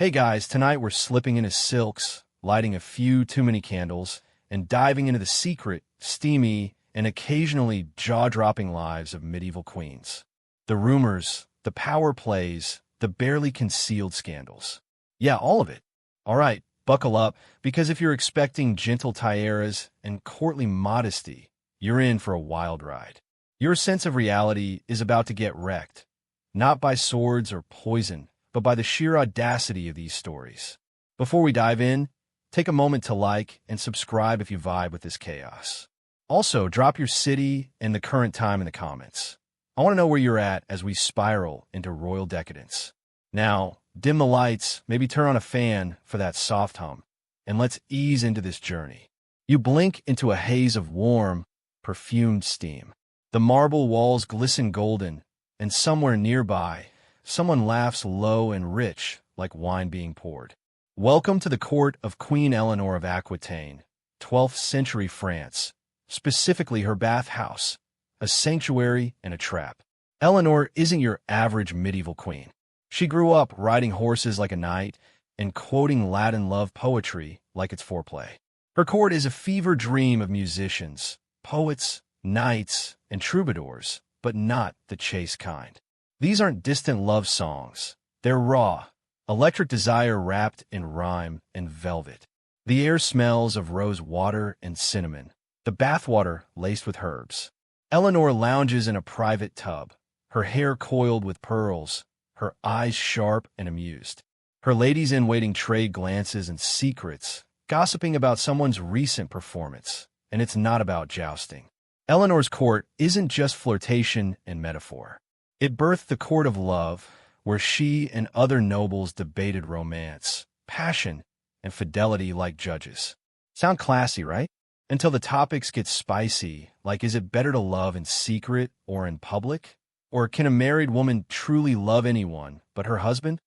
Hey guys, tonight we're slipping into silks, lighting a few too many candles, and diving into the secret, steamy, and occasionally jaw-dropping lives of medieval queens. The rumors, the power plays, the barely concealed scandals. Yeah, all of it. All right, buckle up, because if you're expecting gentle tiaras and courtly modesty, you're in for a wild ride. Your sense of reality is about to get wrecked, not by swords or poison, but by the sheer audacity of these stories. Before we dive in, take a moment to like and subscribe if you vibe with this chaos. Also, drop your city and the current time in the comments. I want to know where you're at as we spiral into royal decadence. Now, dim the lights, maybe turn on a fan for that soft hum, and let's ease into this journey. You blink into a haze of warm, perfumed steam. The marble walls glisten golden, and somewhere nearby, someone laughs low and rich like wine being poured. Welcome to the court of Queen Eleanor of Aquitaine, 12th century France, specifically her bathhouse, a sanctuary and a trap. Eleanor isn't your average medieval queen. She grew up riding horses like a knight and quoting Latin love poetry like it's foreplay. Her court is a fever dream of musicians, poets, knights, and troubadours, but not the chaste kind. These aren't distant love songs. They're raw, electric desire wrapped in rhyme and velvet. The air smells of rose water and cinnamon, the bathwater laced with herbs. Eleanor lounges in a private tub, her hair coiled with pearls, her eyes sharp and amused. Her ladies-in-waiting trade glances and secrets, gossiping about someone's recent performance, and it's not about jousting. Eleanor's court isn't just flirtation and metaphor. It birthed the court of love, where she and other nobles debated romance, passion, and fidelity like judges. Sound classy, right? Until the topics get spicy, like is it better to love in secret or in public? Or can a married woman truly love anyone but her husband?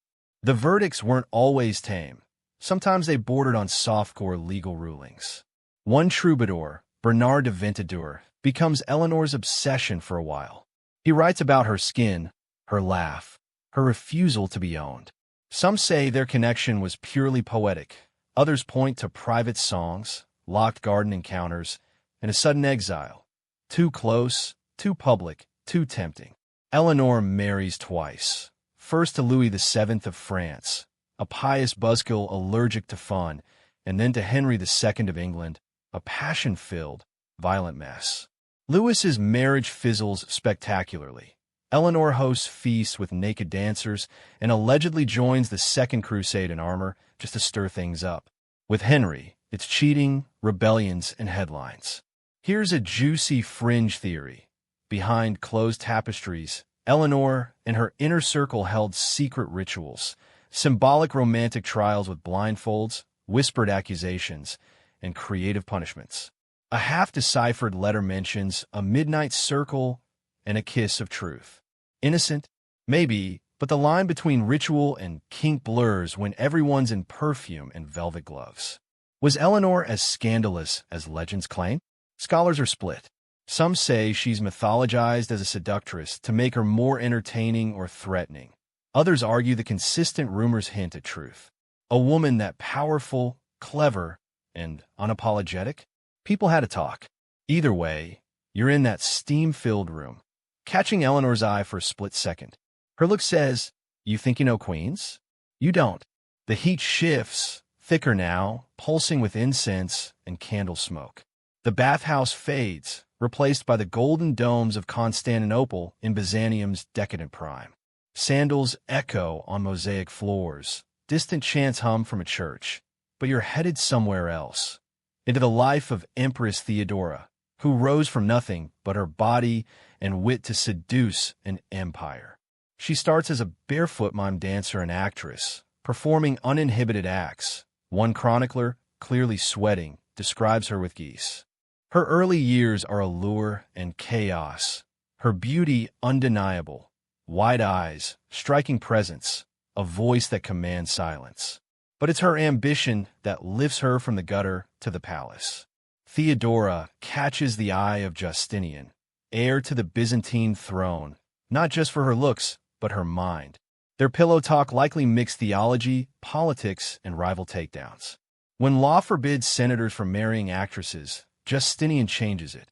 The verdicts weren't always tame. Sometimes they bordered on softcore legal rulings. One troubadour, Bernard de Ventadour, becomes Eleanor's obsession for a while. He writes about her skin, her laugh, her refusal to be owned. Some say their connection was purely poetic. Others point to private songs, locked garden encounters, and a sudden exile. Too close, too public, too tempting. Eleanor marries twice. First to Louis VII of France, a pious buzzkill allergic to fun, and then to Henry II of England, a passion-filled, violent mess. Louis's marriage fizzles spectacularly. Eleanor hosts feasts with naked dancers and allegedly joins the Second Crusade in armor just to stir things up. With Henry, it's cheating, rebellions, and headlines. Here's a juicy fringe theory. Behind closed tapestries, Eleanor and her inner circle held secret rituals, symbolic romantic trials with blindfolds, whispered accusations, and creative punishments. A half-deciphered letter mentions a midnight circle and a kiss of truth. Innocent? Maybe, but the line between ritual and kink blurs when everyone's in perfume and velvet gloves. Was Eleanor as scandalous as legends claim? Scholars are split. Some say she's mythologized as a seductress to make her more entertaining or threatening. Others argue the consistent rumors hint at truth. A woman that powerful, clever, and unapologetic? People had a talk. Either way, you're in that steam-filled room, catching Eleanor's eye for a split second. Her look says, "You think you know queens? You don't." The heat shifts, thicker now, pulsing with incense and candle smoke. The bathhouse fades, replaced by the golden domes of Constantinople in Byzantium's decadent prime. Sandals echo on mosaic floors, distant chants hum from a church, but you're headed somewhere else. Into the life of Empress Theodora, who rose from nothing but her body and wit to seduce an empire. She starts as a barefoot mime dancer and actress, performing uninhibited acts. One chronicler, clearly sweating, describes her with geese. Her early years are allure and chaos, her beauty undeniable, wide eyes, striking presence, a voice that commands silence. But it's her ambition that lifts her from the gutter to the palace. Theodora catches the eye of Justinian, heir to the Byzantine throne, not just for her looks, but her mind. Their pillow talk likely mixed theology, politics, and rival takedowns. When law forbids senators from marrying actresses, Justinian changes it.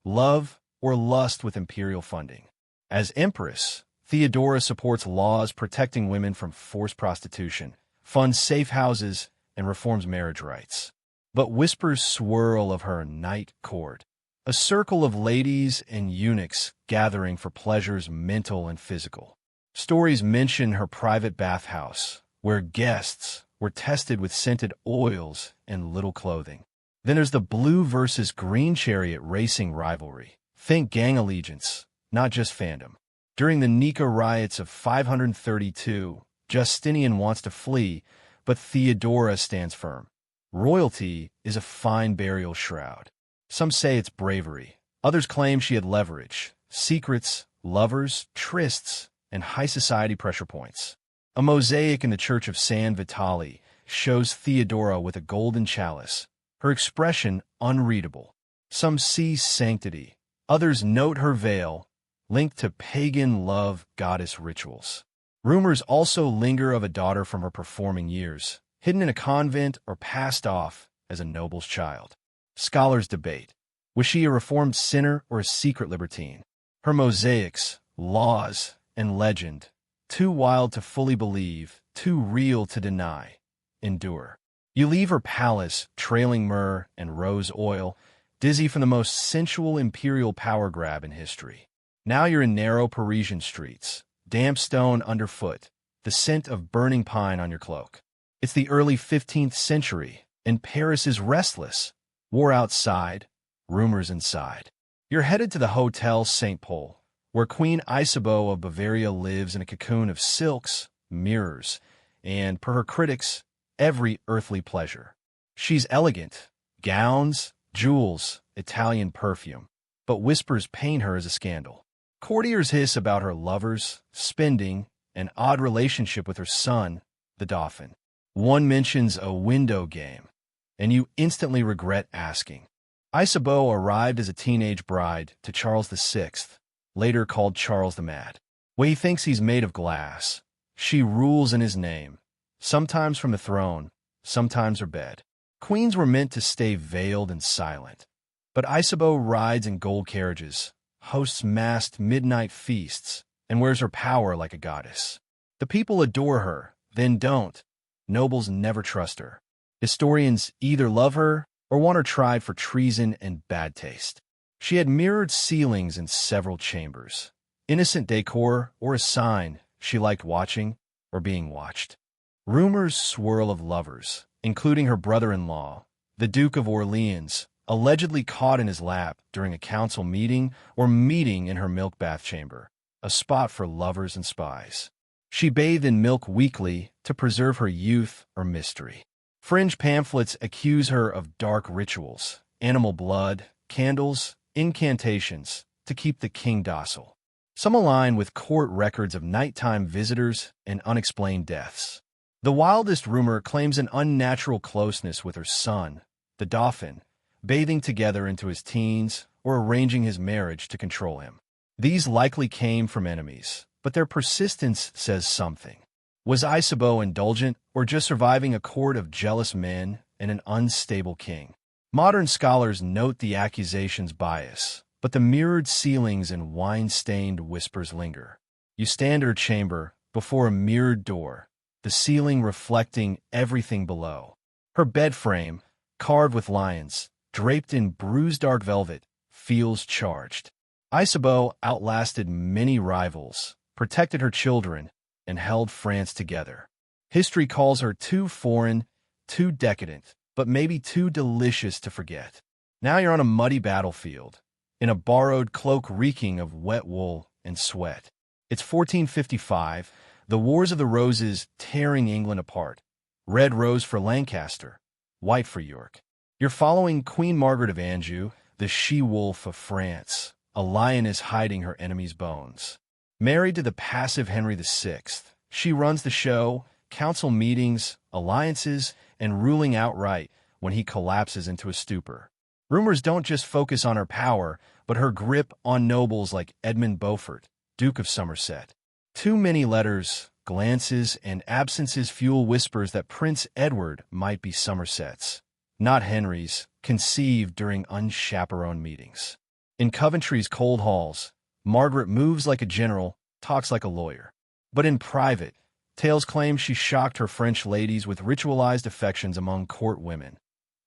Love or lust with imperial funding. As empress, Theodora supports laws protecting women from forced prostitution, funds safe houses, and reforms marriage rights. But whispers swirl of her night court, a circle of ladies and eunuchs gathering for pleasures mental and physical. Stories mention her private bathhouse, where guests were tested with scented oils and little clothing. Then there's the blue versus green chariot racing rivalry. Think gang allegiance, not just fandom. During the Nika riots of 532, Justinian wants to flee, but Theodora stands firm. Royalty is a fine burial shroud. Some say it's bravery. Others claim she had leverage, secrets, lovers, trysts, and high society pressure points. A mosaic in the Church of San Vitale shows Theodora with a golden chalice, her expression unreadable. Some see sanctity. Others note her veil, linked to pagan love goddess rituals. Rumors also linger of a daughter from her performing years, hidden in a convent or passed off as a noble's child. Scholars debate. Was she a reformed sinner or a secret libertine? Her mosaics, laws, and legend, too wild to fully believe, too real to deny, endure. You leave her palace, trailing myrrh and rose oil, dizzy from the most sensual imperial power grab in history. Now you're in narrow Parisian streets, damp stone underfoot, the scent of burning pine on your cloak. It's the early 15th century, and Paris is restless. War outside, rumors inside. You're headed to the Hotel St. Paul, where Queen Isabeau of Bavaria lives in a cocoon of silks, mirrors, and, per her critics, every earthly pleasure. She's elegant, gowns, jewels, Italian perfume, but whispers paint her as a scandal. Courtiers hiss about her lovers, spending, an odd relationship with her son, the Dauphin. One mentions a window game, and you instantly regret asking. Isabeau arrived as a teenage bride to Charles VI, later called Charles the Mad. Well, he thinks he's made of glass. She rules in his name, sometimes from the throne, sometimes her bed. Queens were meant to stay veiled and silent. But Isabeau rides in gold carriages, hosts masked midnight feasts, and wears her power like a goddess. The people adore her, then don't. Nobles never trust her. Historians either love her or want her tried for treason and bad taste. She had mirrored ceilings in several chambers, innocent decor or a sign she liked watching or being watched. Rumors swirl of lovers, including her brother-in-law, the Duke of Orleans, allegedly caught in his lap during a council meeting or meeting in her milk bath chamber, a spot for lovers and spies. She bathed in milk weekly to preserve her youth or mystery. Fringe pamphlets accuse her of dark rituals, animal blood, candles, incantations to keep the king docile. Some align with court records of nighttime visitors and unexplained deaths. The wildest rumor claims an unnatural closeness with her son, the Dauphin, bathing together into his teens or arranging his marriage to control him. These likely came from enemies, but their persistence says something. Was Isabeau indulgent or just surviving a court of jealous men and an unstable king? Modern scholars note the accusation's bias, but the mirrored ceilings and wine-stained whispers linger. You stand at her chamber before a mirrored door, the ceiling reflecting everything below. Her bed frame, carved with lions, draped in bruised dark velvet, feels charged. Isabeau outlasted many rivals, protected her children, and held France together. History calls her too foreign, too decadent, but maybe too delicious to forget. Now you're on a muddy battlefield, in a borrowed cloak reeking of wet wool and sweat. It's 1455, the Wars of the Roses tearing England apart. Red rose for Lancaster, white for York. You're following Queen Margaret of Anjou, the she-wolf of France, a lioness hiding her enemy's bones. Married to the passive Henry VI, she runs the show, council meetings, alliances, and ruling outright when he collapses into a stupor. Rumors don't just focus on her power, but her grip on nobles like Edmund Beaufort, Duke of Somerset. Too many letters, glances, and absences fuel whispers that Prince Edward might be Somerset's, not Henry's, conceived during unchaperoned meetings. In Coventry's cold halls, Margaret moves like a general, talks like a lawyer. But in private, tales claim she shocked her French ladies with ritualized affections among court women,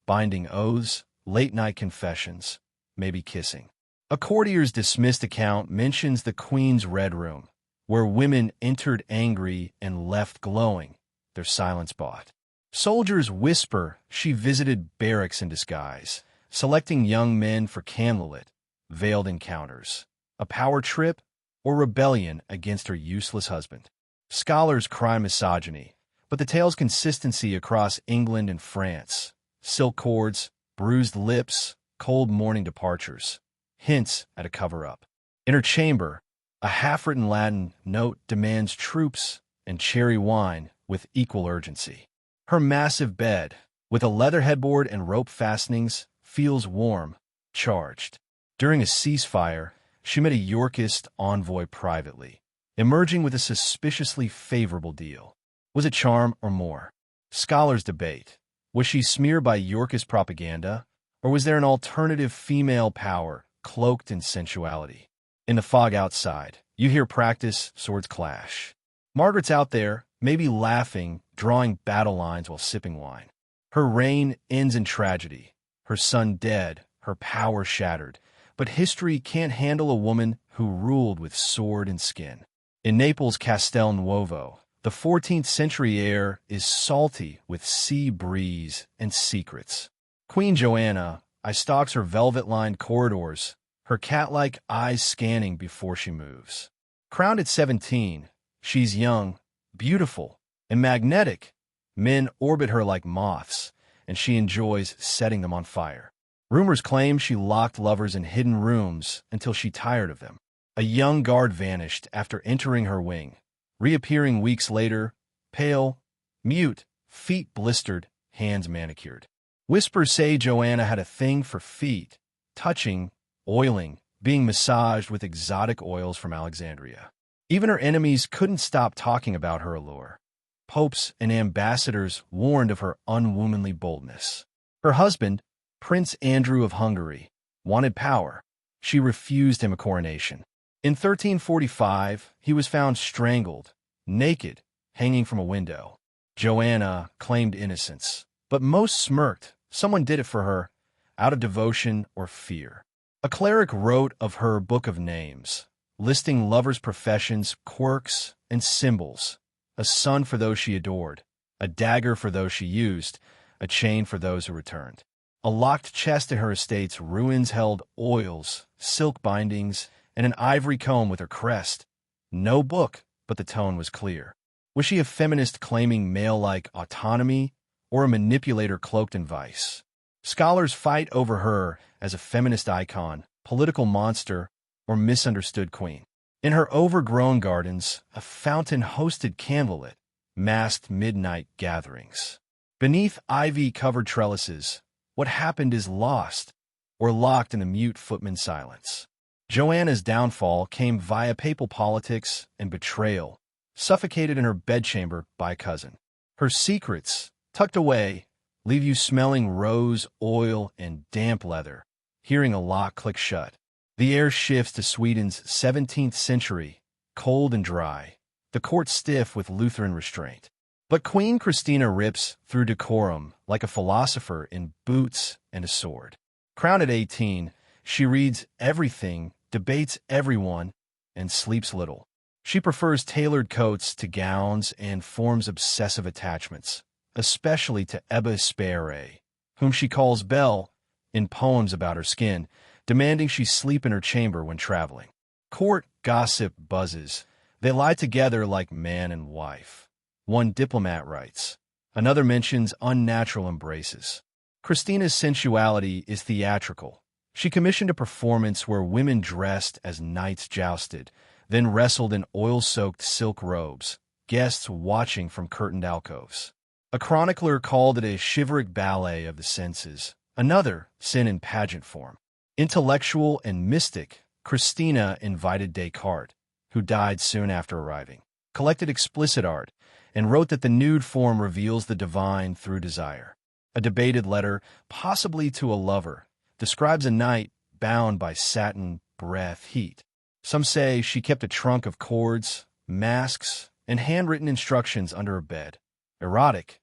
binding oaths, late-night confessions, maybe kissing. A courtier's dismissed account mentions the Queen's Red Room, where women entered angry and left glowing, their silence bought. Soldiers whisper she visited barracks in disguise, selecting young men for candlelit, veiled encounters, a power trip, or rebellion against her useless husband. Scholars cry misogyny, but the tale's consistency across England and France, silk cords, bruised lips, cold morning departures, hints at a cover-up. In her chamber, a half-written Latin note demands troops and cherry wine with equal urgency. Her massive bed, with a leather headboard and rope fastenings, feels warm, charged. During a ceasefire, she met a Yorkist envoy privately, emerging with a suspiciously favorable deal. Was it charm or more? Scholars debate. Was she smeared by Yorkist propaganda, or was there an alternative female power cloaked in sensuality? In the fog outside, you hear practice, swords clash. Margaret's out there, maybe laughing, drawing battle lines while sipping wine. Her reign ends in tragedy, her son dead, her power shattered, but history can't handle a woman who ruled with sword and skin. In Naples' Castel Nuovo, the 14th century air is salty with sea breeze and secrets. Queen Joanna stalks her velvet-lined corridors, her cat-like eyes scanning before she moves. Crowned at 17, she's young, beautiful, and magnetic. Men orbit her like moths, and she enjoys setting them on fire. Rumors claim she locked lovers in hidden rooms until she tired of them. A young guard vanished after entering her wing, reappearing weeks later, pale, mute, feet blistered, hands manicured. Whispers say Joanna had a thing for feet, touching, oiling, being massaged with exotic oils from Alexandria. Even her enemies couldn't stop talking about her allure. Popes and ambassadors warned of her unwomanly boldness. Her husband, Prince Andrew of Hungary, wanted power. She refused him a coronation. In 1345, he was found strangled, naked, hanging from a window. Joanna claimed innocence, but most smirked. Someone did it for her, out of devotion or fear. A cleric wrote of her book of names, listing lovers' professions, quirks, and symbols. A son for those she adored, a dagger for those she used, a chain for those who returned. A locked chest in her estate's ruins held oils, silk bindings, and an ivory comb with her crest. No book, but the tone was clear. Was she a feminist claiming male-like autonomy, or a manipulator cloaked in vice? Scholars fight over her as a feminist icon, political monster, or misunderstood queen. In her overgrown gardens, a fountain hosted candlelit, masked midnight gatherings. Beneath ivy-covered trellises, what happened is lost, or locked in the mute footman's silence. Joanna's downfall came via papal politics and betrayal, suffocated in her bedchamber by a cousin. Her secrets, tucked away, leave you smelling rose, oil, and damp leather, hearing a lock click shut. The air shifts to Sweden's 17th century, cold and dry, the court stiff with Lutheran restraint. But Queen Christina rips through decorum like a philosopher in boots and a sword. Crowned at 18, she reads everything, debates everyone, and sleeps little. She prefers tailored coats to gowns and forms obsessive attachments, especially to Ebba Spare, whom she calls Belle in poems about her skin, demanding she sleep in her chamber when traveling. Court gossip buzzes. They lie together like man and wife. One diplomat writes. Another mentions unnatural embraces. Christina's sensuality is theatrical. She commissioned a performance where women dressed as knights jousted, then wrestled in oil-soaked silk robes, guests watching from curtained alcoves. A chronicler called it a chivalric ballet of the senses, another sin in pageant form. Intellectual and mystic, Christina invited Descartes, who died soon after arriving. collected explicit art, and wrote that the nude form reveals the divine through desire. A debated letter, possibly to a lover, describes a night bound by satin, breath, heat. Some say she kept a trunk of cords, masks, and handwritten instructions under her bed. Erotic,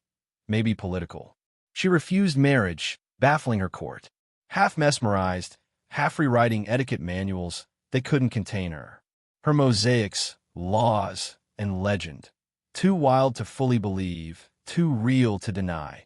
maybe political. She refused marriage, baffling her court. Half mesmerized, half rewriting etiquette manuals, they couldn't contain her. Her mosaics, laws, and legend, too wild to fully believe, too real to deny,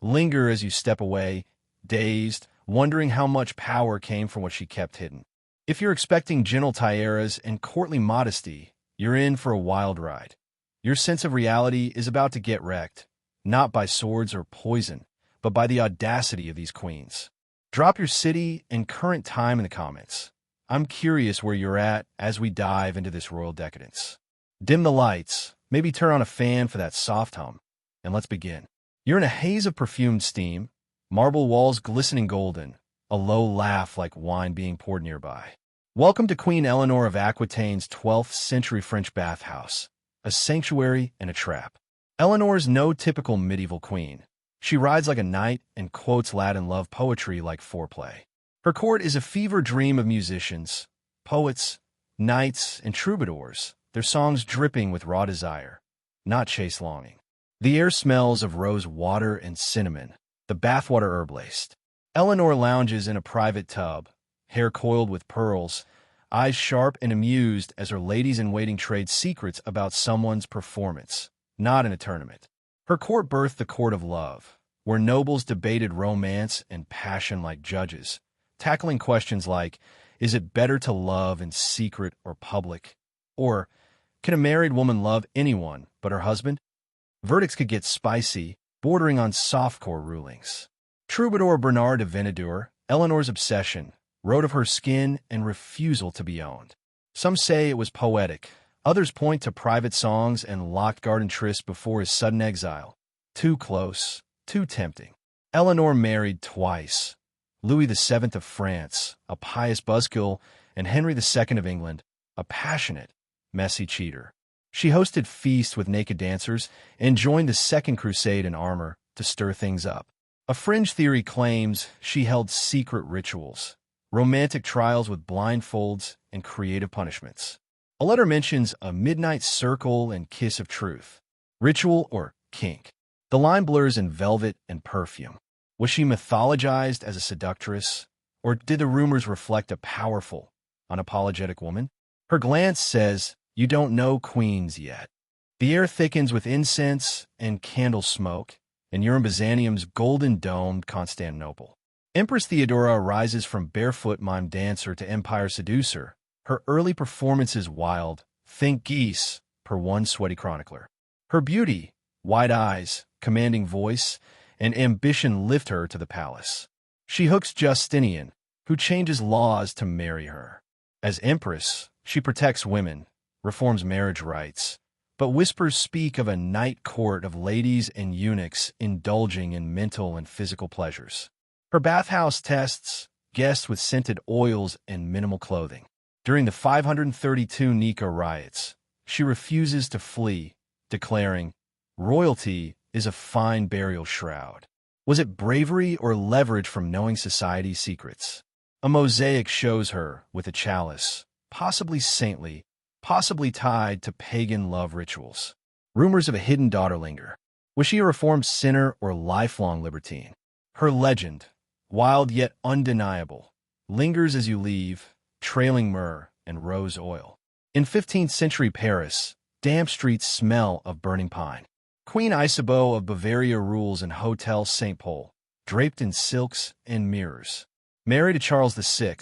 linger as you step away, dazed, wondering how much power came from what she kept hidden. If you're expecting gentle tiaras and courtly modesty, you're in for a wild ride. Your sense of reality is about to get wrecked, not by swords or poison, but by the audacity of these queens. Drop your city and current time in the comments. I'm curious where you're at as we dive into this royal decadence. Dim the lights, maybe turn on a fan for that soft hum, and let's begin. You're in a haze of perfumed steam, marble walls glistening golden, a low laugh like wine being poured nearby. Welcome to Queen Eleanor of Aquitaine's 12th century French bathhouse, a sanctuary and a trap. Eleanor's no typical medieval queen. She rides like a knight and quotes Latin love poetry like foreplay. Her court is a fever dream of musicians, poets, knights, and troubadours, their songs dripping with raw desire, not chaste longing. The air smells of rose water and cinnamon, the bathwater herb-laced. Eleanor lounges in a private tub, hair coiled with pearls, eyes sharp and amused as her ladies-in-waiting trade secrets about someone's performance, not in a tournament. Her court birthed the court of love, where nobles debated romance and passion like judges, tackling questions like, is it better to love in secret or public? Or, can a married woman love anyone but her husband? Verdicts could get spicy, bordering on softcore rulings. Troubadour Bernard de Venadour, Eleanor's obsession, wrote of her skin and refusal to be owned. Some say it was poetic. Others point to private songs and locked garden trysts before his sudden exile. Too close, too tempting. Eleanor married twice. Louis VII of France, a pious buzzkill, and Henry II of England, a passionate, messy cheater. She hosted feasts with naked dancers and joined the Second Crusade in armor to stir things up. A fringe theory claims she held secret rituals, romantic trials with blindfolds and creative punishments. A letter mentions a midnight circle and kiss of truth. Ritual or kink. The line blurs in velvet and perfume. Was she mythologized as a seductress, or did the rumors reflect a powerful, unapologetic woman? Her glance says, you don't know queens yet. The air thickens with incense and candle smoke, and you're in Byzantium's golden-domed Constantinople. Empress Theodora rises from barefoot mime dancer to empire seducer. Her early performances wild, think geese, per one sweaty chronicler. Her beauty, wide eyes, commanding voice, and ambition lift her to the palace. She hooks Justinian, who changes laws to marry her. As empress, she protects women, reforms marriage rights, but whispers speak of a night court of ladies and eunuchs indulging in mental and physical pleasures. Her bathhouse tests guests with scented oils and minimal clothing. During the 532 Nika riots, she refuses to flee, declaring, royalty is a fine burial shroud. Was it bravery or leverage from knowing society's secrets? A mosaic shows her with a chalice, possibly saintly, possibly tied to pagan love rituals. Rumors of a hidden daughter linger. Was she a reformed sinner or lifelong libertine? Her legend, wild yet undeniable, lingers as you leave, trailing myrrh and rose oil. In 15th century Paris, damp streets smell of burning pine. Queen Isabeau of Bavaria rules in Hotel St. Paul, draped in silks and mirrors. Married to Charles VI,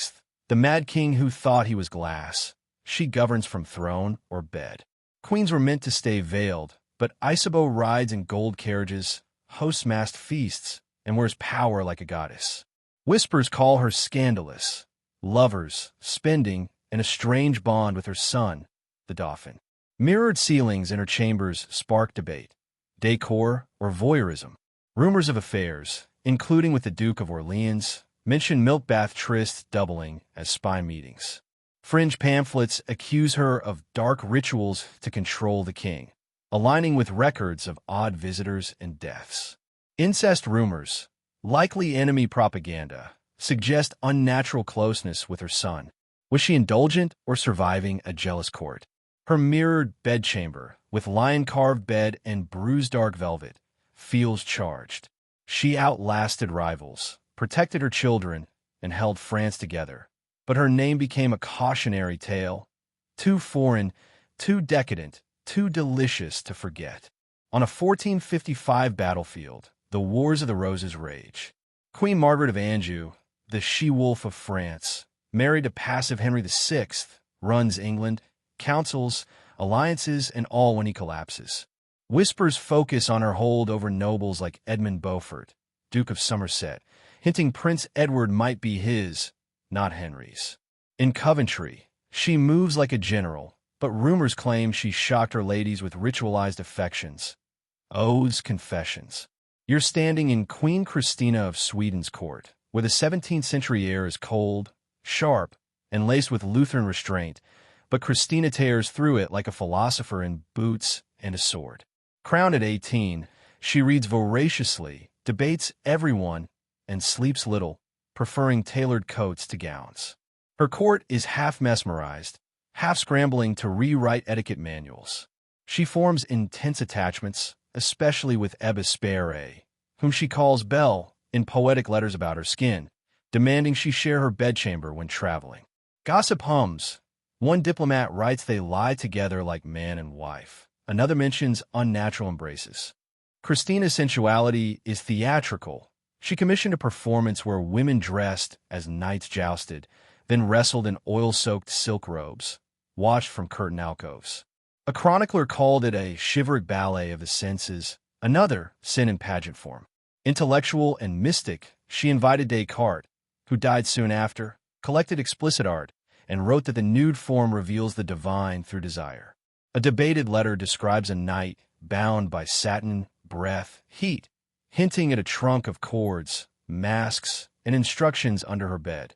the mad king who thought he was glass, she governs from throne or bed. Queens were meant to stay veiled, but Isabeau rides in gold carriages, hosts masked feasts, and wears power like a goddess. Whispers call her scandalous. Lovers, spending, and a strange bond with her son, the Dauphin. Mirrored ceilings in her chambers spark debate. Decor or voyeurism. Rumors of affairs, including with the Duke of Orleans, mention milk bath trysts doubling as spy meetings. Fringe pamphlets accuse her of dark rituals to control the king, aligning with records of odd visitors and deaths. Incest rumors, likely enemy propaganda, suggest unnatural closeness with her son. Was she indulgent or surviving a jealous court? Her mirrored bedchamber, with lion-carved bed and bruised dark velvet, feels charged. She outlasted rivals, protected her children, and held France together. But her name became a cautionary tale, too foreign, too decadent, too delicious to forget. On a 1455 battlefield, the Wars of the Roses rage. Queen Margaret of Anjou, the she-wolf of France, married to passive Henry VI, runs England, councils, alliances, and all when he collapses. Whispers focus on her hold over nobles like Edmund Beaufort, Duke of Somerset, hinting Prince Edward might be his, not Henry's. In Coventry, she moves like a general, but rumors claim she shocked her ladies with ritualized affections. Oaths, confessions. You're standing in Queen Christina of Sweden's court, where the 17th century air is cold, sharp, and laced with Lutheran restraint, but Christina tears through it like a philosopher in boots and a sword. Crowned at 18, she reads voraciously, debates everyone, and sleeps little, preferring tailored coats to gowns. Her court is half mesmerized, half scrambling to rewrite etiquette manuals. She forms intense attachments, especially with Isabeau, whom she calls Belle in poetic letters about her skin, demanding she share her bedchamber when traveling. Gossip hums. One diplomat writes they lie together like man and wife. Another mentions unnatural embraces. Christina's sensuality is theatrical. She commissioned a performance where women dressed as knights jousted, then wrestled in oil-soaked silk robes, watched from curtain alcoves. A chronicler called it a chivalric ballet of the senses, another sin in pageant form. Intellectual and mystic, she invited Descartes, who died soon after, collected explicit art, and wrote that the nude form reveals the divine through desire. A debated letter describes a knight bound by satin, breath, heat, hinting at a trunk of cords, masks, and instructions under her bed.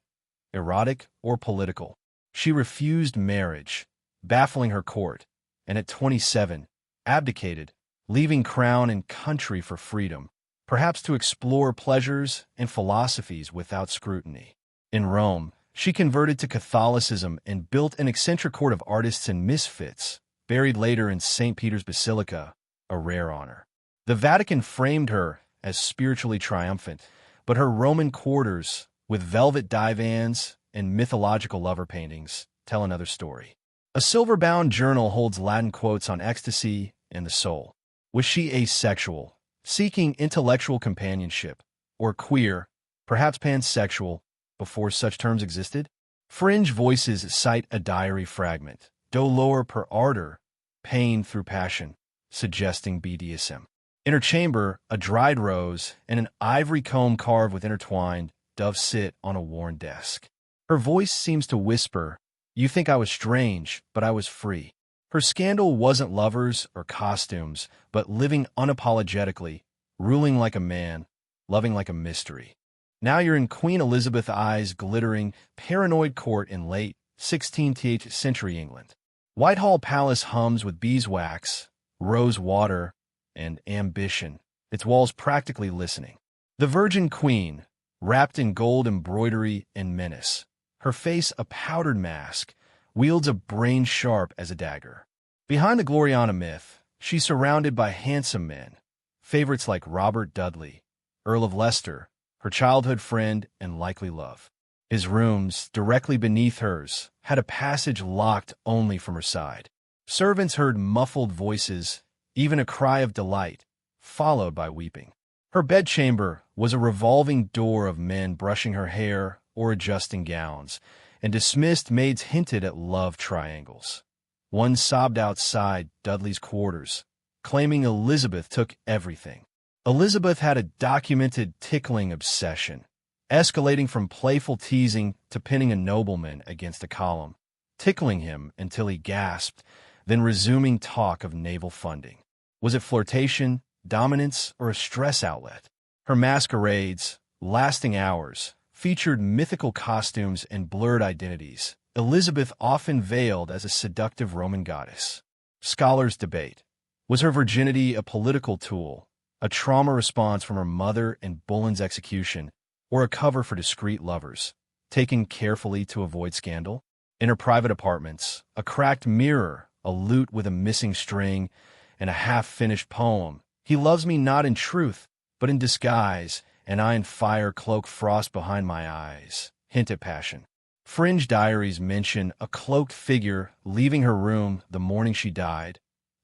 Erotic or political. She refused marriage, baffling her court, and at 27, abdicated, leaving crown and country for freedom, perhaps to explore pleasures and philosophies without scrutiny. In Rome, she converted to Catholicism and built an eccentric court of artists and misfits, buried later in St. Peter's Basilica, a rare honor. The Vatican framed her as spiritually triumphant, but her Roman quarters, with velvet divans and mythological lover paintings, tell another story. A silver-bound journal holds Latin quotes on ecstasy and the soul. Was she asexual, seeking intellectual companionship, or queer, perhaps pansexual, before such terms existed? Fringe voices cite a diary fragment, dolor per ardor, pain through passion, suggesting BDSM. In her chamber, a dried rose and an ivory comb carved with intertwined doves sit on a worn desk. Her voice seems to whisper, "You think I was strange, but I was free." Her scandal wasn't lovers or costumes, but living unapologetically, ruling like a man, loving like a mystery. Now you're in Queen Elizabeth I's glittering, paranoid court in late 16th century England. Whitehall Palace hums with beeswax, rose water, and ambition, its walls practically listening. The Virgin Queen, wrapped in gold embroidery and menace, her face a powdered mask, wields a brain sharp as a dagger. Behind the Gloriana myth, she's surrounded by handsome men, favorites like Robert Dudley, Earl of Leicester, her childhood friend and likely love. His rooms, directly beneath hers, had a passage locked only from her side. Servants heard muffled voices, even a cry of delight, followed by weeping. Her bedchamber was a revolving door of men brushing her hair or adjusting gowns, and dismissed maids hinted at love triangles. One sobbed outside Dudley's quarters, claiming Elizabeth took everything. Elizabeth had a documented tickling obsession, escalating from playful teasing to pinning a nobleman against a column, tickling him until he gasped, then resuming talk of naval funding. Was it flirtation, dominance, or a stress outlet? Her masquerades, lasting hours, featured mythical costumes and blurred identities, Elizabeth often veiled as a seductive Roman goddess. Scholars debate. Was her virginity a political tool, a trauma response from her mother and Bullen's execution, or a cover for discreet lovers, taken carefully to avoid scandal? In her private apartments, a cracked mirror, a lute with a missing string, and a half-finished poem. He loves me not in truth, but in disguise, and I in fire cloak frost behind my eyes. Hint at passion. Fringe diaries mention a cloaked figure leaving her room the morning she died,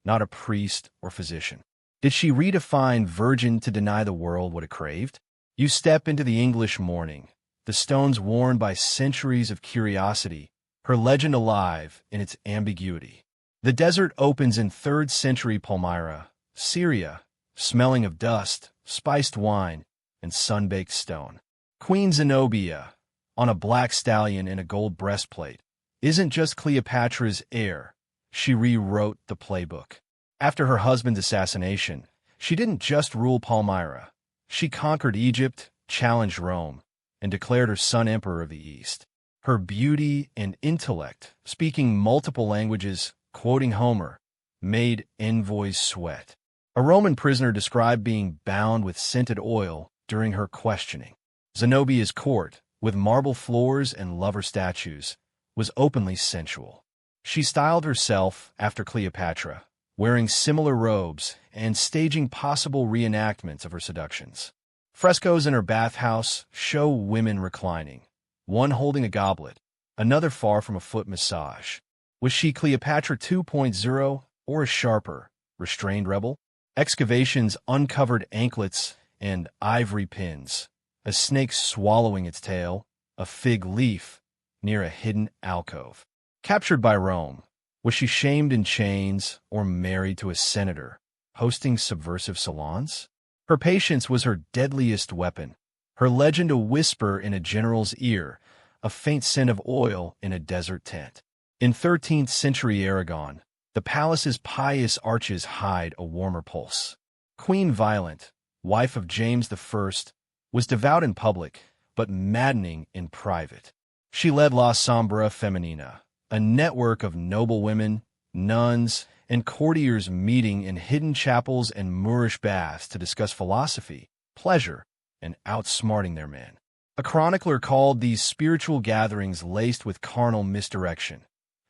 not a priest or physician. Did she redefine virgin to deny the world what it craved? You step into the English morning, the stones worn by centuries of curiosity, her legend alive in its ambiguity. The desert opens in 3rd century Palmyra, Syria, smelling of dust, spiced wine, and sun-baked stone. Queen Zenobia, on a black stallion and a gold breastplate, isn't just Cleopatra's heir. She rewrote the playbook. After her husband's assassination, she didn't just rule Palmyra. She conquered Egypt, challenged Rome, and declared her son emperor of the East. Her beauty and intellect, speaking multiple languages, quoting Homer, made envoys sweat. A Roman prisoner described being bound with scented oil during her questioning. Zenobia's court, with marble floors and lover statues, was openly sensual. She styled herself after Cleopatra, wearing similar robes and staging possible reenactments of her seductions. Frescoes in her bathhouse show women reclining, one holding a goblet, another far from a foot massage. Was she Cleopatra 2.0 or a sharper, restrained rebel? Excavations uncovered anklets and ivory pins, a snake swallowing its tail, a fig leaf near a hidden alcove. Captured by Rome, was she shamed in chains or married to a senator, hosting subversive salons? Her patience was her deadliest weapon, her legend a whisper in a general's ear, a faint scent of oil in a desert tent. In 13th century Aragon, the palace's pious arches hide a warmer pulse. Queen Violent, wife of James I, was devout in public, but maddening in private. She led La Sombra Femenina, a network of noble women, nuns, and courtiers meeting in hidden chapels and Moorish baths to discuss philosophy, pleasure, and outsmarting their men. A chronicler called these spiritual gatherings laced with carnal misdirection.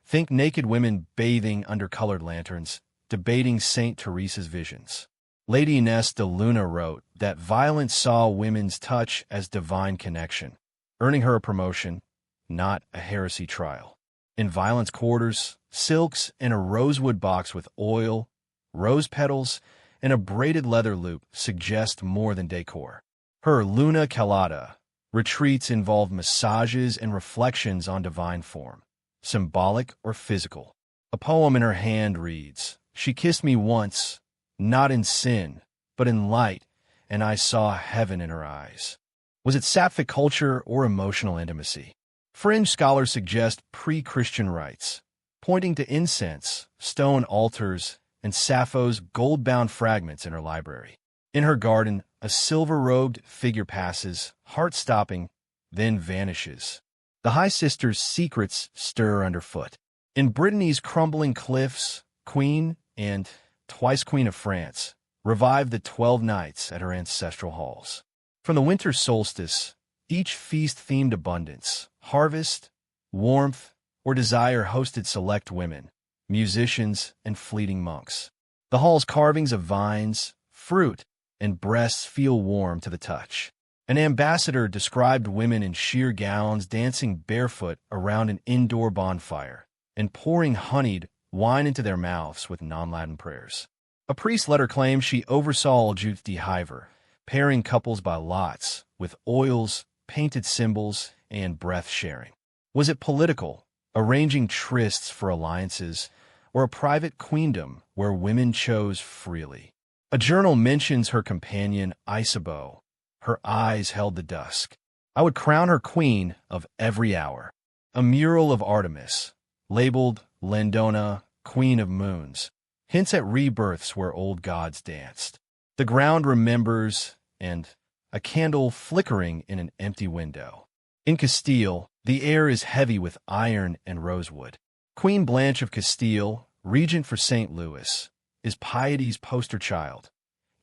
Think naked women bathing under colored lanterns, debating St. Teresa's visions. Lady Inés de Luna wrote that Violence saw women's touch as divine connection, earning her a promotion, not a heresy trial. In Violence quarters, silks and a rosewood box with oil, rose petals, and a braided leather loop suggest more than decor. Her Luna Calata retreats involve massages and reflections on divine form, symbolic or physical. A poem in her hand reads, "She kissed me once, not in sin, but in light, and I saw heaven in her eyes." Was it sapphic culture or emotional intimacy? Fringe scholars suggest pre-Christian rites, pointing to incense, stone altars, and Sappho's gold-bound fragments in her library. In her garden, a silver-robed figure passes, heart-stopping, then vanishes. The High Sister's secrets stir underfoot. In Brittany's crumbling cliffs, Queen and twice Queen of France revived the 12 nights at her ancestral halls. From the winter solstice, each feast-themed abundance, harvest, warmth, or desire hosted select women, musicians, and fleeting monks. The hall's carvings of vines, fruit, and breasts feel warm to the touch. An ambassador described women in sheer gowns dancing barefoot around an indoor bonfire and pouring honeyed wine into their mouths with non-Latin prayers. A priest let her claim she oversaw Judith de Hiver, pairing couples by lots with oils, painted symbols, and breath-sharing. Was it political, arranging trysts for alliances, or a private queendom where women chose freely? A journal mentions her companion Isabeau. Her eyes held the dusk. I would crown her queen of every hour. A mural of Artemis, labeled Landona, Queen of Moons, hints at rebirths where old gods danced. The ground remembers, and a candle flickering in an empty window. In Castile, The air is heavy with iron and rosewood. Queen Blanche of Castile, regent for St. Louis, is piety's poster child,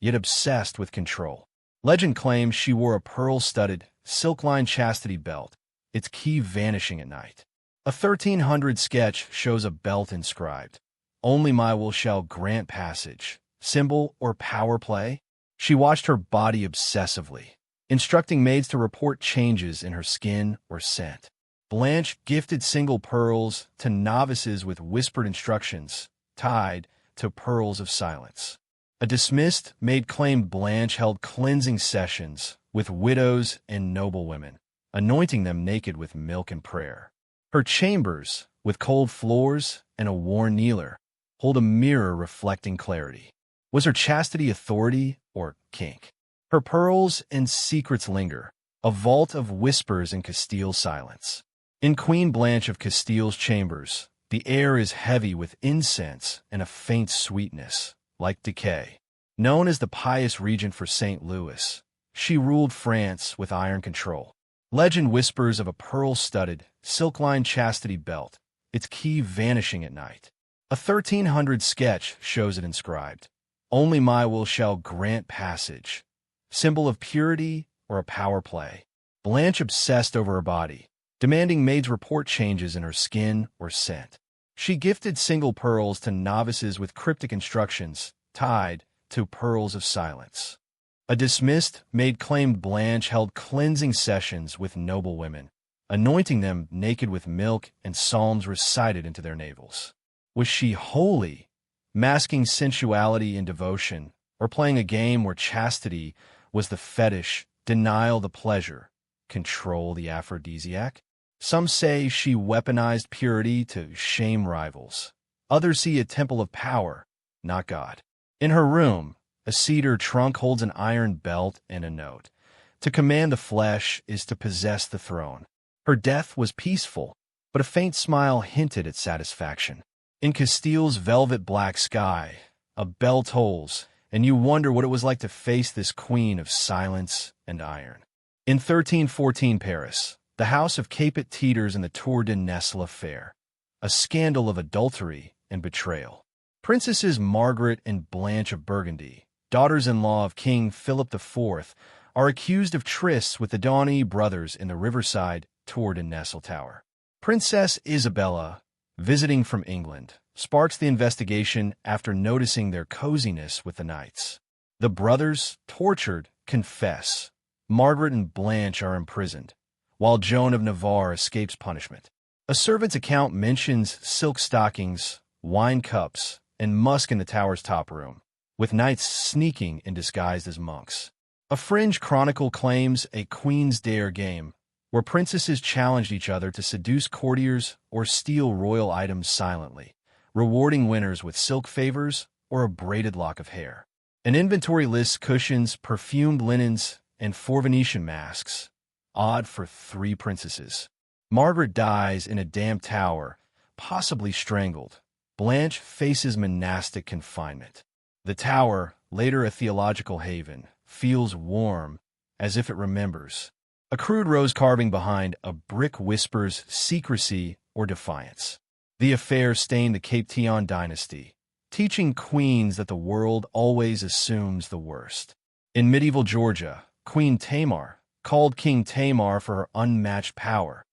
yet obsessed with control. Legend claims she wore a pearl-studded, silk-lined chastity belt, its key vanishing at night. A 1300 sketch shows a belt inscribed, "Only my will shall grant passage," symbol or power play. She watched her body obsessively, instructing maids to report changes in her skin or scent. Blanche gifted single pearls to novices with whispered instructions, tied to pearls of silence. A dismissed maid claimed Blanche held cleansing sessions with widows and noblewomen, anointing them naked with milk and prayer. Her chambers, with cold floors and a worn kneeler, hold a mirror reflecting clarity. Was her chastity authority or kink? Her pearls and secrets linger, a vault of whispers in Castile's silence. In Queen Blanche of Castile's chambers, the air is heavy with incense and a faint sweetness, like decay. Known as the pious regent for St. Louis, she ruled France with iron control. Legend whispers of a pearl-studded, silk-lined chastity belt, its key vanishing at night. A 1300 sketch shows it inscribed, "Only my will shall grant passage," symbol of purity or a power play. Blanche obsessed over her body, demanding maids report changes in her skin or scent. She gifted single pearls to novices with cryptic instructions, tied to pearls of silence. A dismissed maid claimed Blanche held cleansing sessions with noblewomen, anointing them naked with milk and psalms recited into their navels. Was she holy, masking sensuality in devotion, or playing a game where chastity was the fetish, denial the pleasure, control the aphrodisiac? Some say she weaponized purity to shame rivals. Others see a temple of power, not God. In her room, a cedar trunk holds an iron belt and a note. To command the flesh is to possess the throne. Her death was peaceful, but a faint smile hinted at satisfaction. In Castile's velvet black sky, a bell tolls, and you wonder what it was like to face this queen of silence and iron. In 1314 Paris, the house of Capet teeters in the Tour de Nesle affair, a scandal of adultery and betrayal. Princesses Margaret and Blanche of Burgundy, daughters-in-law of King Philip IV, are accused of trysts with the Downie brothers in the riverside Tour de Nesle Tower. Princess Isabella, visiting from England, sparks the investigation after noticing their coziness with the knights. The brothers, tortured, confess. Margaret and Blanche are imprisoned, while Joan of Navarre escapes punishment. A servant's account mentions silk stockings, wine cups, and musk in the tower's top room, with knights sneaking in disguised as monks. A fringe chronicle claims a Queen's Dare game, where princesses challenged each other to seduce courtiers or steal royal items silently, rewarding winners with silk favors or a braided lock of hair. An inventory lists cushions, perfumed linens, and 4 Venetian masks, odd for 3 princesses. Margaret dies in a damp tower, possibly strangled. Blanche faces monastic confinement. The tower, later a theological haven, feels warm, as if it remembers. A crude rose carving behind a brick whispers secrecy or defiance. The affair stained the Capetian dynasty, teaching queens that the world always assumes the worst. In medieval Georgia, Queen Tamar, called King Tamar for her unmatched power,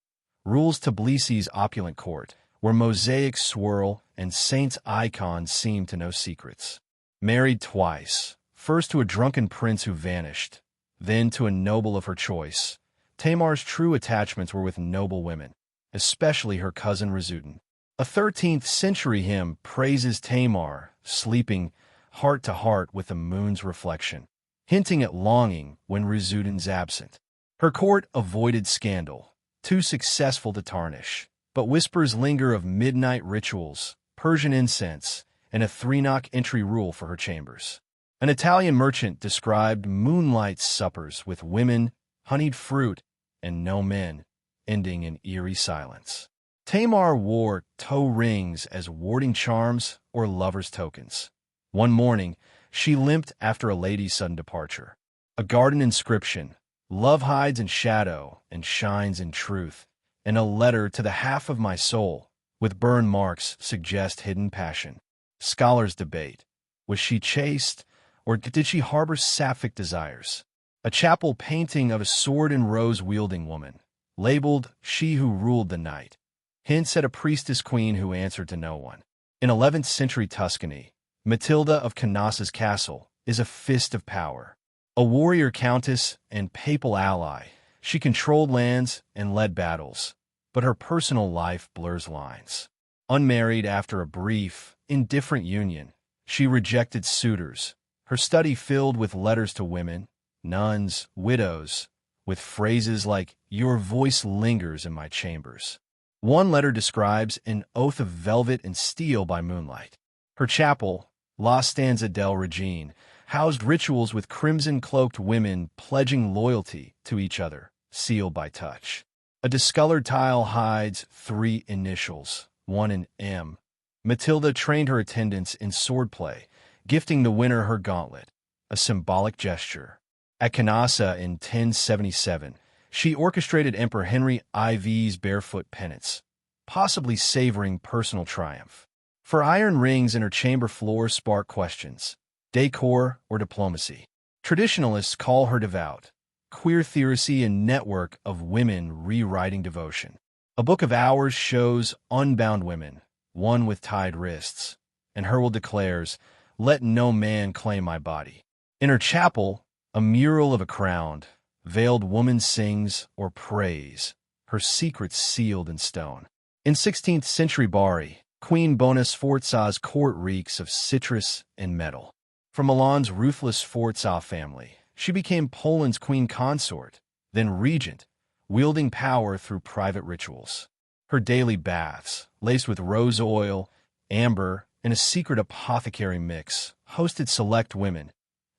rules Tbilisi's opulent court, where mosaics swirl and saints' icons seem to know secrets. Married twice, first to a drunken prince who vanished, then to a noble of her choice, Tamar's true attachments were with noble women, especially her cousin Razudin. A 13th-century hymn praises Tamar, sleeping heart to heart with the moon's reflection, hinting at longing when Razudin's absent. Her court avoided scandal, too successful to tarnish, but whispers linger of midnight rituals, Persian incense, and a 3-knock entry rule for her chambers. An Italian merchant described moonlight suppers with women, honeyed fruit, and no men, ending in eerie silence. Tamar wore toe rings as warding charms or lovers' tokens. One morning, she limped after a lady's sudden departure. A garden inscription, "Love hides in shadow and shines in truth," and a letter to the half of my soul, with burn marks suggest hidden passion. Scholars debate. Was she chaste, or did she harbor sapphic desires? A chapel painting of a sword and rose-wielding woman, labeled She Who Ruled the Night, hints at a priestess queen who answered to no one. In 11th century Tuscany, Matilda of Canoss's castle is a fist of power. A warrior countess and papal ally, she controlled lands and led battles, but her personal life blurs lines. Unmarried after a brief, indifferent union, she rejected suitors, her study filled with letters to women, nuns, widows, with phrases like, "Your voice lingers in my chambers." One letter describes an oath of velvet and steel by moonlight. Her chapel, La Stanza del Regine, housed rituals with crimson-cloaked women pledging loyalty to each other, sealed by touch. A discolored tile hides 3 initials, one an M. Matilda trained her attendants in swordplay, gifting the winner her gauntlet, a symbolic gesture. At Canossa in 1077, she orchestrated Emperor Henry IV's barefoot penance, possibly savoring personal triumph. Her iron rings in her chamber floor spark questions: decor or diplomacy? Traditionalists call her devout, queer theory and network of women rewriting devotion. A Book of Hours shows unbound women, one with tied wrists, and Hurwell declares, "Let no man claim my body." In her chapel, a mural of a crowned, veiled woman sings or prays, her secrets sealed in stone. In 16th century Bari, Queen Bona Sforza's court reeks of citrus and metal. From Milan's ruthless Sforza family, she became Poland's queen consort, then regent, wielding power through private rituals. Her daily baths, laced with rose oil, amber, and a secret apothecary mix, hosted select women,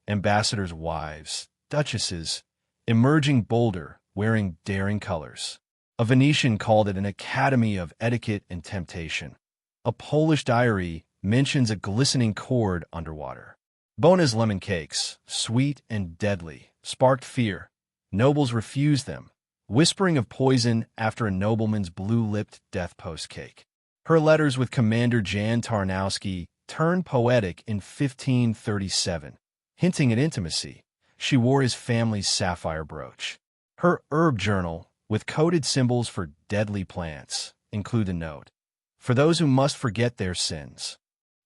ambassadors' wives, duchesses, emerging bolder, wearing daring colors. A Venetian called it an academy of etiquette and temptation. A Polish diary mentions a glistening cord underwater. Bona's lemon cakes, sweet and deadly, sparked fear. Nobles refused them, whispering of poison after a nobleman's blue-lipped death post cake. Her letters with Commander Jan Tarnowski turned poetic in 1537, hinting at intimacy. She wore his family's sapphire brooch. Her herb journal, with coded symbols for deadly plants, include a note: "For those who must forget their sins."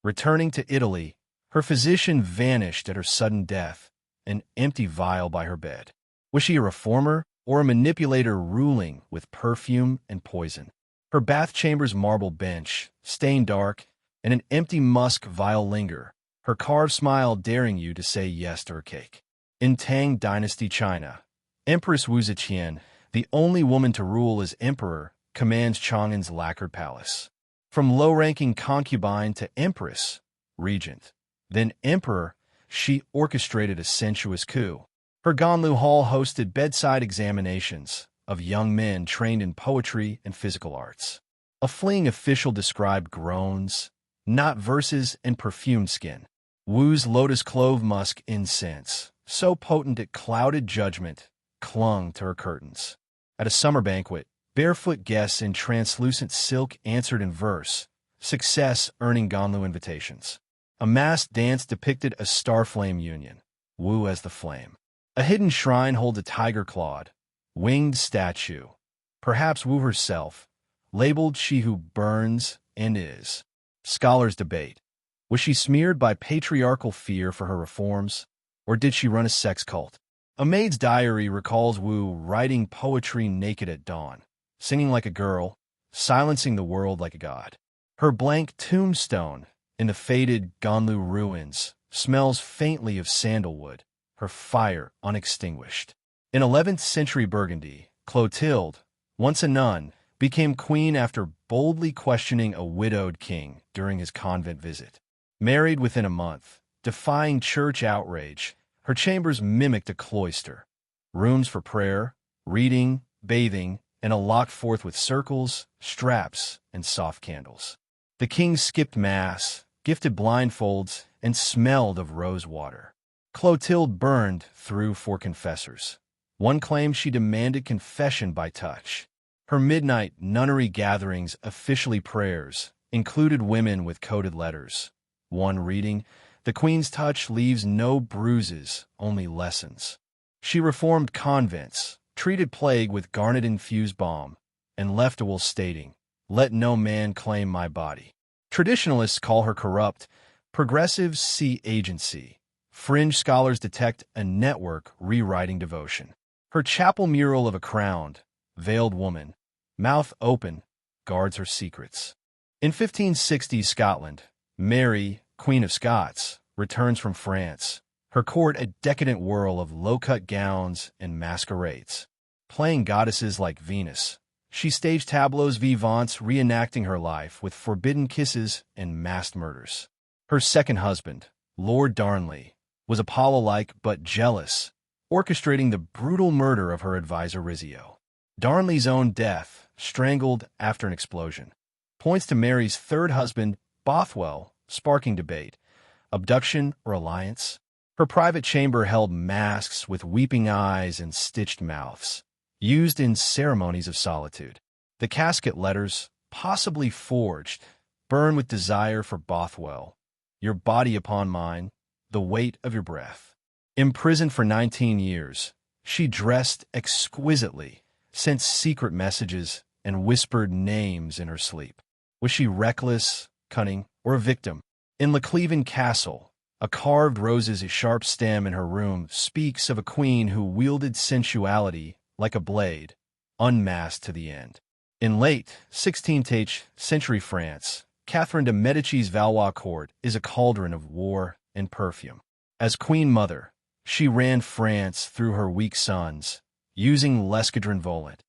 Returning to Italy, her physician vanished at her sudden death, an empty vial by her bed. Was she a reformer or a manipulator ruling with perfume and poison? Her bath chamber's marble bench, stained dark, and an empty musk vial linger, her carved smile daring you to say yes to her cake. In Tang Dynasty China, Empress Wu Zetian, the only woman to rule as emperor, commands Chang'an's lacquered palace. From low-ranking concubine to empress, regent, then emperor, she orchestrated a sensuous coup. Her Ganlu Hall hosted bedside examinations of young men trained in poetry and physical arts. A fleeing official described groans, not verses, and perfumed skin. Wu's lotus clove musk incense, so potent it clouded judgment, clung to her curtains. At a summer banquet, barefoot guests in translucent silk answered in verse, success earning Ganlu invitations. A masked dance depicted a star-flame union, Wu as the flame. A hidden shrine holds a tiger-clawed, winged statue, perhaps Wu herself, labeled She Who Burns and Is. Scholars debate. Was she smeared by patriarchal fear for her reforms, or did she run a sex cult? A maid's diary recalls Wu writing poetry naked at dawn, singing like a girl, silencing the world like a god. Her blank tombstone in the faded Ganlu ruins smells faintly of sandalwood, her fire unextinguished. In 11th century Burgundy, Clotilde, once a nun, became queen after boldly questioning a widowed king during his convent visit. Married within a month, defying church outrage, her chambers mimicked a cloister. Rooms for prayer, reading, bathing, and a locked forth with circles, straps, and soft candles. The king skipped mass, gifted blindfolds, and smelled of rose water. Clotilde burned through for confessors. One claimed she demanded confession by touch. Her midnight nunnery gatherings, officially prayers, included women with coded letters. One reading, "The Queen's touch leaves no bruises, only lessons." She reformed convents, treated plague with garnet-infused balm, and left a will stating, "Let no man claim my body." Traditionalists call her corrupt. Progressives see agency. Fringe scholars detect a network rewriting devotion. Her chapel mural of a crowned, veiled woman, mouth open, guards her secrets. In 1560 Scotland, Mary, Queen of Scots, returns from France, her court a decadent whirl of low-cut gowns and masquerades. Playing goddesses like Venus, she staged tableaux vivants reenacting her life with forbidden kisses and massed murders. Her second husband, Lord Darnley, was Apollo-like but jealous, orchestrating the brutal murder of her advisor Rizzio. Darnley's own death, strangled after an explosion, points to Mary's third husband, Bothwell, sparking debate. Abduction or alliance? Her private chamber held masks with weeping eyes and stitched mouths, used in ceremonies of solitude. The casket letters, possibly forged, burn with desire for Bothwell. Your body upon mine, the weight of your breath. Imprisoned for 19 years, she dressed exquisitely, sent secret messages, and whispered names in her sleep. Was she reckless, cunning, or a victim? In Lechleven Castle, a carved rose's sharp stem in her room speaks of a queen who wielded sensuality like a blade, unmasked to the end. In late 16th century France, Catherine de' Medici's Valois court is a cauldron of war and perfume. As queen mother, she ran France through her weak sons, using l'escadron volant,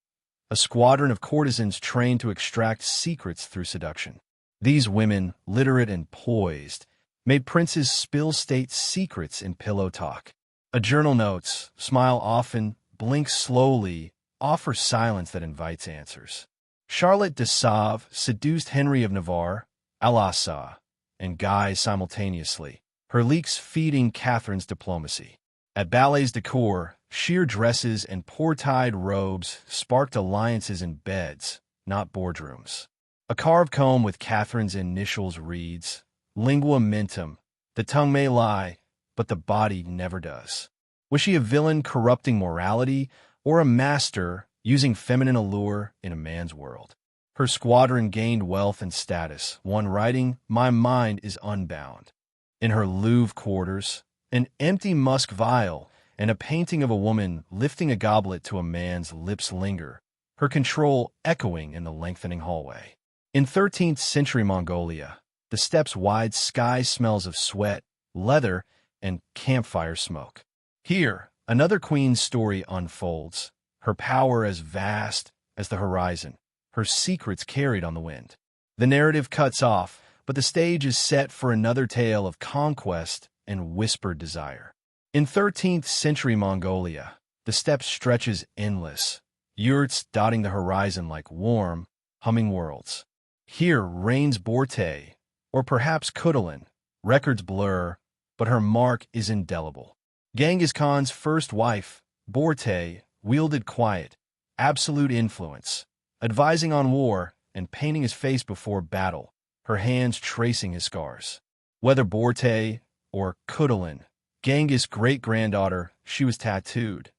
a squadron of courtesans trained to extract secrets through seduction. These women, literate and poised, made princes spill state secrets in pillow talk. A journal notes, smile often, blink slowly, offer silence that invites answers. Charlotte de Sauve seduced Henry of Navarre, Alassa, and Guy simultaneously, her leaks feeding Catherine's diplomacy. At ballets de cour, sheer dresses and pour-tied robes sparked alliances in beds, not boardrooms. A carved comb with Catherine's initials reads, "Lingua mentum." The tongue may lie, but the body never does. Was she a villain corrupting morality, or a master using feminine allure in a man's world? Her squadron gained wealth and status, one writing, "My mind is unbound." In her Louvre quarters, an empty musk vial and a painting of a woman lifting a goblet to a man's lips linger, her control echoing in the lengthening hallway. In 13th century Mongolia, the steppes' wide sky smells of sweat, leather, and campfire smoke. Here, another queen's story unfolds, her power as vast as the horizon, her secrets carried on the wind. The narrative cuts off, but the stage is set for another tale of conquest and whispered desire. In 13th century Mongolia, the steppe stretches endless, yurts dotting the horizon like warm, humming worlds. Here reigns Borte, or perhaps Kudalin. Records blur, but her mark is indelible. Genghis Khan's first wife, Borte, wielded quiet, absolute influence, advising on war and painting his face before battle, her hands tracing his scars. Whether Borte or Kudalin, Genghis' great-granddaughter, she was tattooed.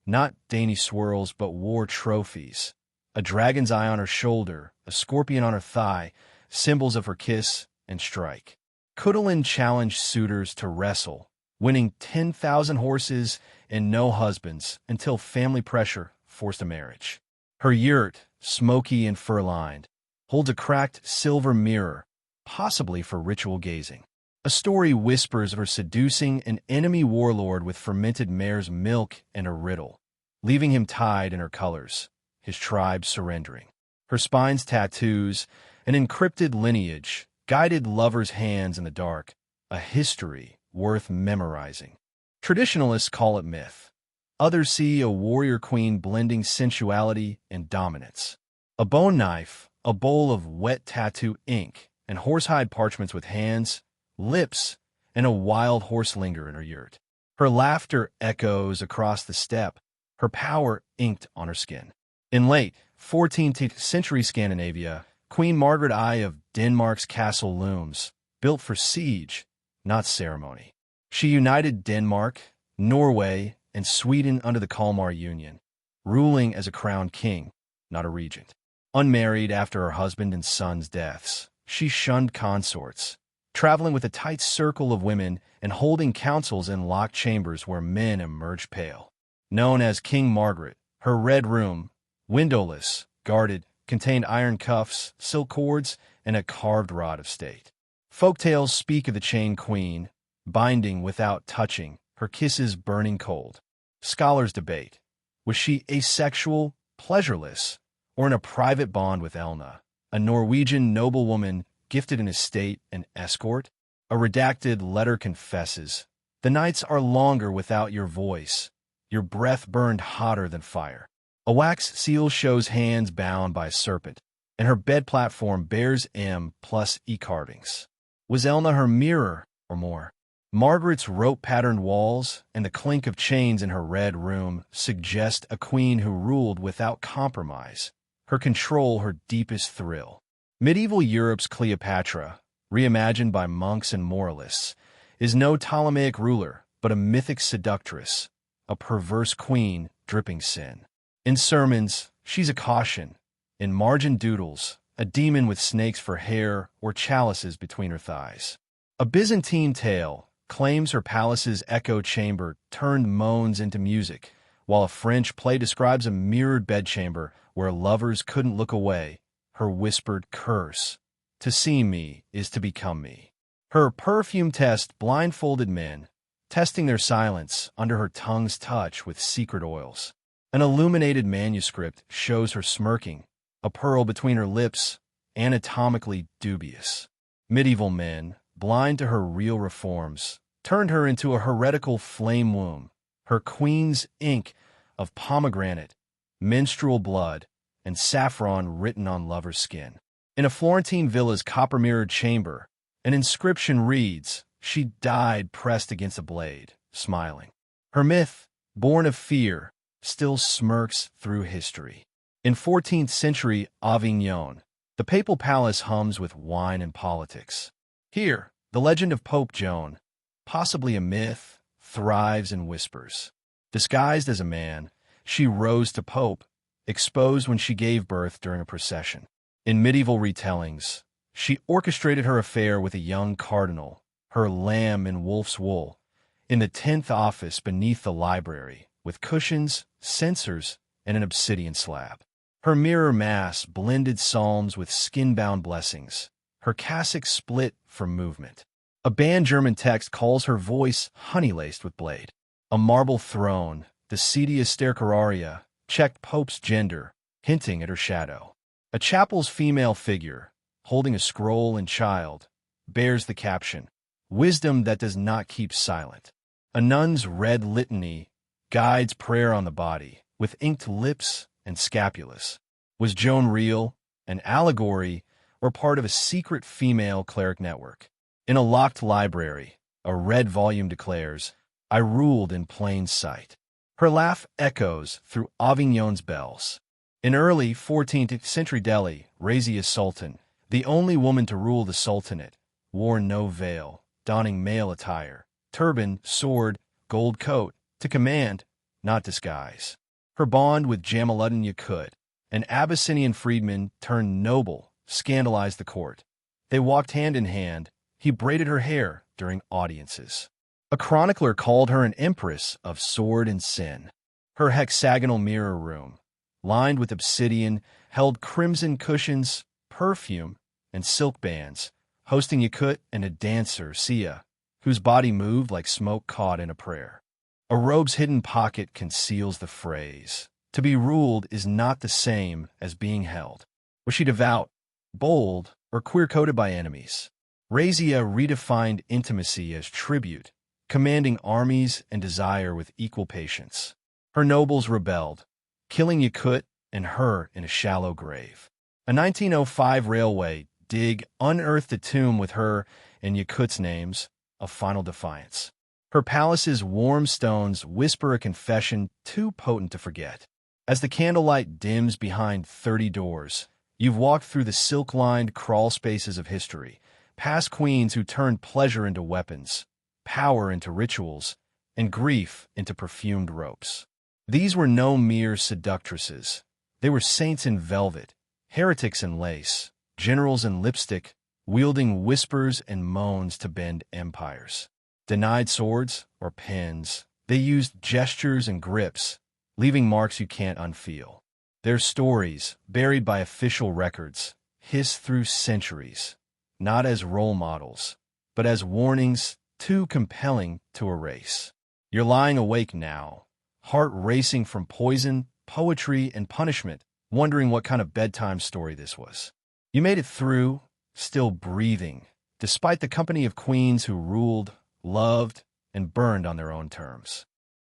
Not dainty swirls, but war trophies. A dragon's eye on her shoulder, a scorpion on her thigh, symbols of her kiss and strike. Kudalin challenged suitors to wrestle, winning 10,000 horses and no husbands until family pressure forced a marriage. Her yurt, smoky and fur-lined, holds a cracked silver mirror, possibly for ritual gazing. A story whispers of her seducing an enemy warlord with fermented mare's milk and a riddle, leaving him tied in her colors, his tribe surrendering. Her spine's tattoos, an encrypted lineage, guided lovers' hands in the dark, a history worth memorizing. Traditionalists call it myth. Others see a warrior queen blending sensuality and dominance. A bone knife, a bowl of wet tattoo ink, and horsehide parchments with hands, lips, and a wild horse linger in her yurt. Her laughter echoes across the steppe, her power inked on her skin. In late 14th century Scandinavia, Queen Margaret I of Denmark's castle looms, built for siege, not ceremony. She united Denmark, Norway, and Sweden under the Kalmar Union, ruling as a crowned king, not a regent. Unmarried after her husband and son's deaths, she shunned consorts, traveling with a tight circle of women and holding councils in locked chambers where men emerged pale. Known as King Margaret, her red room, windowless, guarded, contained iron cuffs, silk cords, and a carved rod of state. Folktales speak of the chained queen, binding without touching, her kisses burning cold. Scholars debate, was she asexual, pleasureless, or in a private bond with Elna, a Norwegian noblewoman gifted an estate and escort? A redacted letter confesses, "The nights are longer without your voice. Your breath burned hotter than fire." A wax seal shows hands bound by a serpent, and her bed platform bears M+E carvings. Was Elna her mirror or more? Margaret's rope-patterned walls and the clink of chains in her red room suggest a queen who ruled without compromise, her control her deepest thrill. Medieval Europe's Cleopatra, reimagined by monks and moralists, is no Ptolemaic ruler, but a mythic seductress, a perverse queen dripping sin. In sermons, she's a caution. In margin doodles, a demon with snakes for hair or chalices between her thighs. A Byzantine tale claims her palace's echo chamber turned moans into music, while a French play describes a mirrored bedchamber where lovers couldn't look away, her whispered curse. To see me is to become me. Her perfume test blindfolded men, testing their silence under her tongue's touch with secret oils. An illuminated manuscript shows her smirking, a pearl between her lips, anatomically dubious. Medieval men, blind to her real reforms, turned her into a heretical flame womb, her queen's ink of pomegranate, menstrual blood, and saffron written on lover's skin. In a Florentine villa's copper-mirrored chamber, an inscription reads, "She died pressed against a blade, smiling." Her myth, born of fear, still smirks through history. In 14th century Avignon, the papal palace hums with wine and politics. Here, the legend of Pope Joan, possibly a myth, thrives in whispers. Disguised as a man, she rose to pope, exposed when she gave birth during a procession. In medieval retellings, she orchestrated her affair with a young cardinal, her lamb in wolf's wool, in the 10th office beneath the library, with cushions, censers, and an obsidian slab. Her mirror mass blended psalms with skin-bound blessings, her cassock split for movement. A banned German text calls her voice honey-laced with blade. A marble throne, the sedia sterceraria, checked Pope's gender, hinting at her shadow. A chapel's female figure, holding a scroll and child, bears the caption, "Wisdom that does not keep silent." A nun's red litany guides prayer on the body, with inked lips and scapulas. Was Joan real, an allegory, or part of a secret female cleric network? In a locked library, a red volume declares, "I ruled in plain sight." Her laugh echoes through Avignon's bells. In early 14th century Delhi, Razia Sultan, the only woman to rule the Sultanate, wore no veil, donning male attire, turban, sword, gold coat, to command, not disguise. Her bond with Jamaluddin Yakut, an Abyssinian freedman turned noble, scandalized the court. They walked hand in hand. He braided her hair during audiences. A chronicler called her an empress of sword and sin. Her hexagonal mirror room, lined with obsidian, held crimson cushions, perfume, and silk bands, hosting Yakut and a dancer, Sia, whose body moved like smoke caught in a prayer. A robe's hidden pocket conceals the phrase, "To be ruled is not the same as being held." Was she devout, bold, or queer-coded by enemies? Razia redefined intimacy as tribute, commanding armies and desire with equal patience. Her nobles rebelled, killing Yakut and her in a shallow grave. A 1905 railway dig unearthed a tomb with her and Yakut's names, a final defiance. Her palace's warm stones whisper a confession too potent to forget. As the candlelight dims behind 30 doors, you've walked through the silk-lined crawl spaces of history, past queens who turned pleasure into weapons, power into rituals, and grief into perfumed ropes. These were no mere seductresses. They were saints in velvet, heretics in lace, generals in lipstick, wielding whispers and moans to bend empires. Denied swords or pens, they used gestures and grips, leaving marks you can't unfeel. Their stories, buried by official records, hiss through centuries, not as role models, but as warnings too compelling to erase. You're lying awake now, heart racing from poison, poetry, and punishment, wondering what kind of bedtime story this was. You made it through, still breathing, despite the company of queens who ruled, loved, and burned on their own terms.